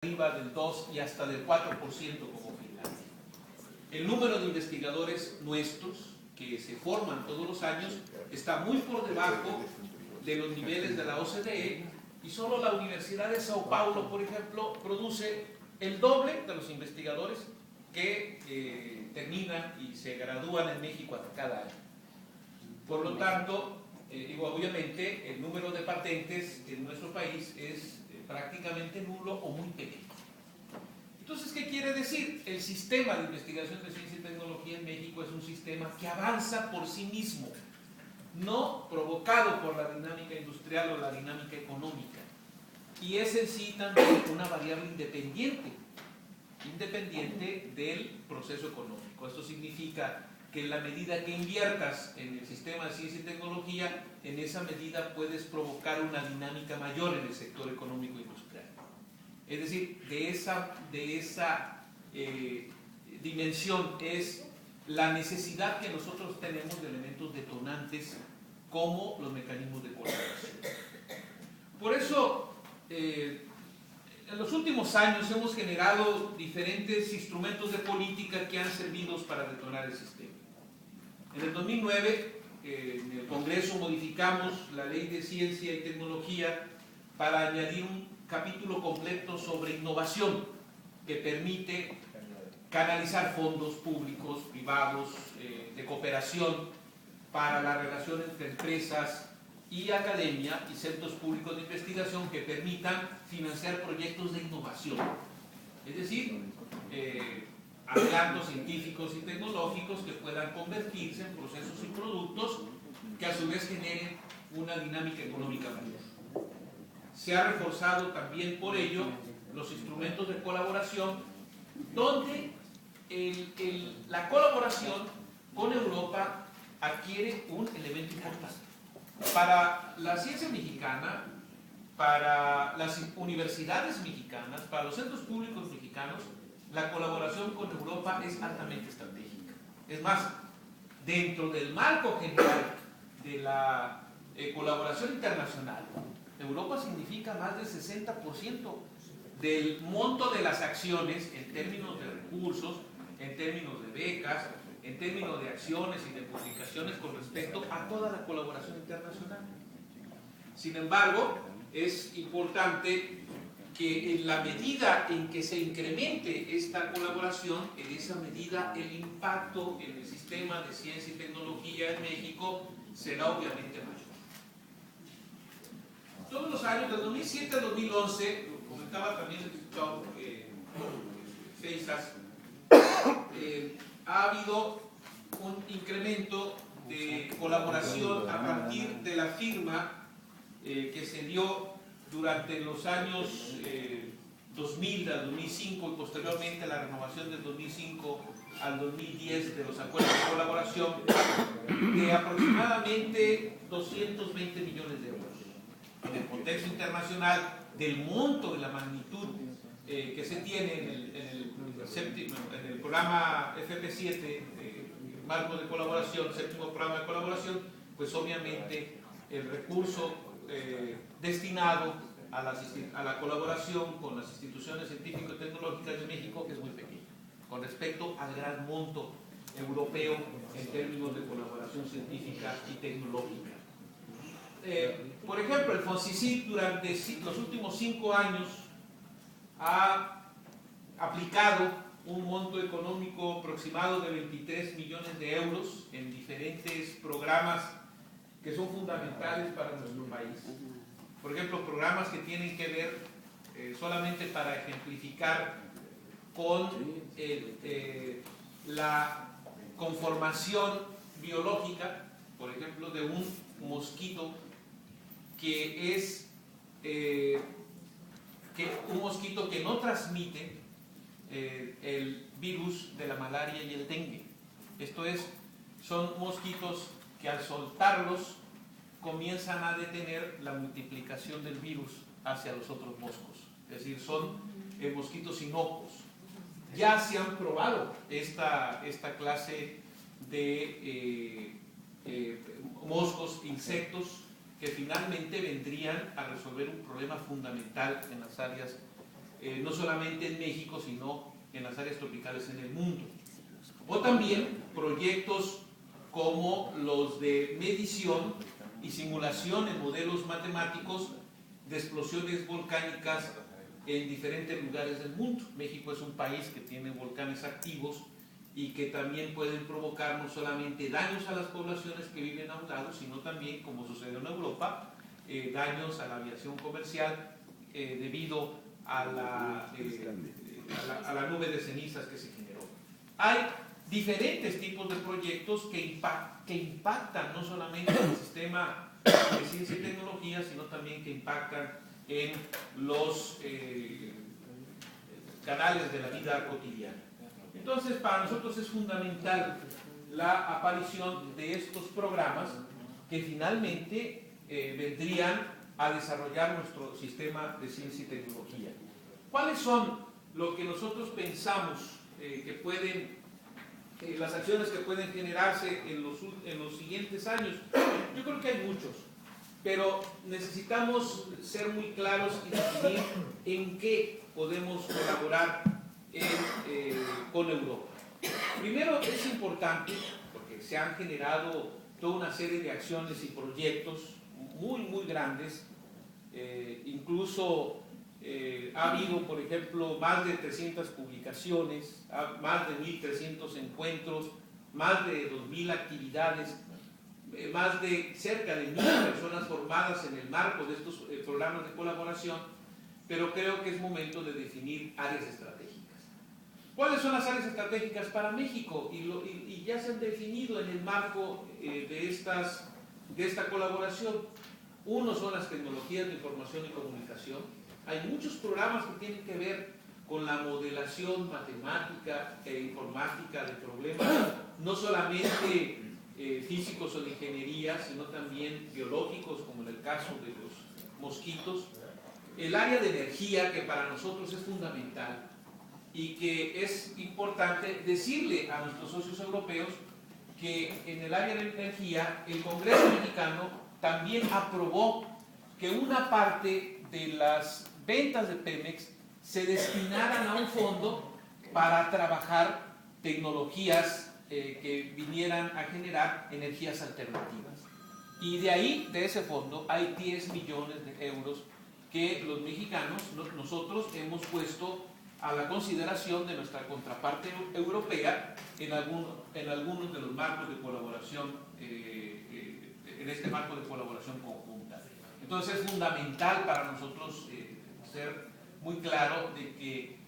arriba del 2 y hasta del 4% como Finlandia. El número de investigadores nuestros que se forman todos los años está muy por debajo de los niveles de la OCDE, y solo la Universidad de Sao Paulo, por ejemplo, produce el doble de los investigadores que terminan y se gradúan en México cada año. Por lo tanto, obviamente el número de patentes en nuestro país es prácticamente nulo o muy pequeño. Entonces, ¿qué quiere decir? El sistema de investigación de ciencia y tecnología en México es un sistema que avanza por sí mismo, no provocado por la dinámica industrial o la dinámica económica, y es en sí también una variable independiente del proceso económico. Esto significa que en la medida que inviertas en el sistema de ciencia y tecnología, en esa medida puedes provocar una dinámica mayor en el sector económico e industrial. Es decir, de esa dimensión es la necesidad que nosotros tenemos de elementos detonantes como los mecanismos de colaboración. Por eso, en los últimos años hemos generado diferentes instrumentos de política que han servido para detonar el sistema. En el 2009, en el Congreso modificamos la Ley de Ciencia y Tecnología para añadir un capítulo completo sobre innovación que permite canalizar fondos públicos, privados, de cooperación para la relación entre empresas y academia y centros públicos de investigación que permitan financiar proyectos de innovación. Es decir, hallazgos científicos y tecnológicos que puedan convertirse en procesos y productos que a su vez generen una dinámica económica mayor. Se ha reforzado también por ello los instrumentos de colaboración, donde la colaboración con Europa adquiere un elemento importante. Para la ciencia mexicana, para las universidades mexicanas, para los centros públicos mexicanos, la colaboración con Europa es altamente estratégica. Es más, dentro del marco general de la colaboración internacional, Europa significa más del 60% del monto de las acciones en términos de recursos, en términos de becas, en términos de acciones y de publicaciones con respecto a toda la colaboración internacional. Sin embargo, es importante que en la medida en que se incremente esta colaboración, en esa medida el impacto en el sistema de ciencia y tecnología en México será obviamente mayor. Todos los años, de 2007 a 2011, lo comentaba también el diputado Feisas, ha habido un incremento de colaboración a partir de la firma que se dio durante los años 2000 al 2005 y posteriormente la renovación del 2005 al 2010 de los acuerdos de colaboración de aproximadamente 220 millones de euros. En el contexto internacional, del monto, de la magnitud que se tiene en el programa FP7, marco de colaboración, séptimo programa de colaboración, pues obviamente el recurso destinado a la colaboración con las instituciones científico-tecnológicas de México es muy pequeño, con respecto al gran monto europeo en términos de colaboración científica y tecnológica. Por ejemplo, el FONCICIT durante los últimos 5 años ha aplicado un monto económico aproximado de 23 millones de euros en diferentes programas que son fundamentales para nuestro país. Por ejemplo, programas que tienen que ver, solamente para ejemplificar, con la conformación biológica, por ejemplo, de un mosquito que es un mosquito que no transmite el virus de la malaria y el dengue. Esto es, son mosquitos que al soltarlos comienzan a detener la multiplicación del virus hacia los otros moscos. Es decir, son mosquitos inocuos. Ya se han probado esta clase de moscos, insectos, que finalmente vendrían a resolver un problema fundamental en las áreas no solamente en México, sino en las áreas tropicales en el mundo. O también proyectos como los de medición y simulación en modelos matemáticos de explosiones volcánicas en diferentes lugares del mundo. México es un país que tiene volcanes activos y que también pueden provocar no solamente daños a las poblaciones que viven a un lado, sino también, como sucede en Europa, daños a la aviación comercial debido a la nube de cenizas que se generó. Hay diferentes tipos de proyectos que impactan no solamente en el sistema de ciencia y tecnología, sino también que impactan en los canales de la vida cotidiana. Entonces, para nosotros es fundamental la aparición de estos programas que finalmente vendrían a desarrollar nuestro sistema de ciencia y tecnología. ¿Cuáles son lo que nosotros pensamos que pueden, las acciones que pueden generarse en los siguientes años? Yo creo que hay muchos, pero necesitamos ser muy claros y definir en qué podemos colaborar con Europa. Primero, es importante, porque se han generado toda una serie de acciones y proyectos muy grandes, incluso ha habido, por ejemplo, más de 300 publicaciones, más de 1.300 encuentros, más de 2.000 actividades, más de cerca de 1.000 personas formadas en el marco de estos programas de colaboración, pero creo que es momento de definir áreas estratégicas. ¿Cuáles son las áreas estratégicas para México? Y ya se han definido en el marco de esta colaboración. Uno son las tecnologías de información y comunicación. Hay muchos programas que tienen que ver con la modelación matemática e informática de problemas, no solamente físicos o de ingeniería, sino también biológicos, como en el caso de los mosquitos. El área de energía, que para nosotros es fundamental y que es importante decirle a nuestros socios europeos que en el área de energía el Congreso mexicano también aprobó que una parte de las ventas de Pemex se destinaran a un fondo para trabajar tecnologías que vinieran a generar energías alternativas. Y de ahí, de ese fondo, hay 10 millones de euros que los mexicanos, nosotros hemos puesto a la consideración de nuestra contraparte europea en algunos de los marcos de colaboración, en este marco de colaboración conjunta. Entonces es fundamental para nosotros ser muy claro de que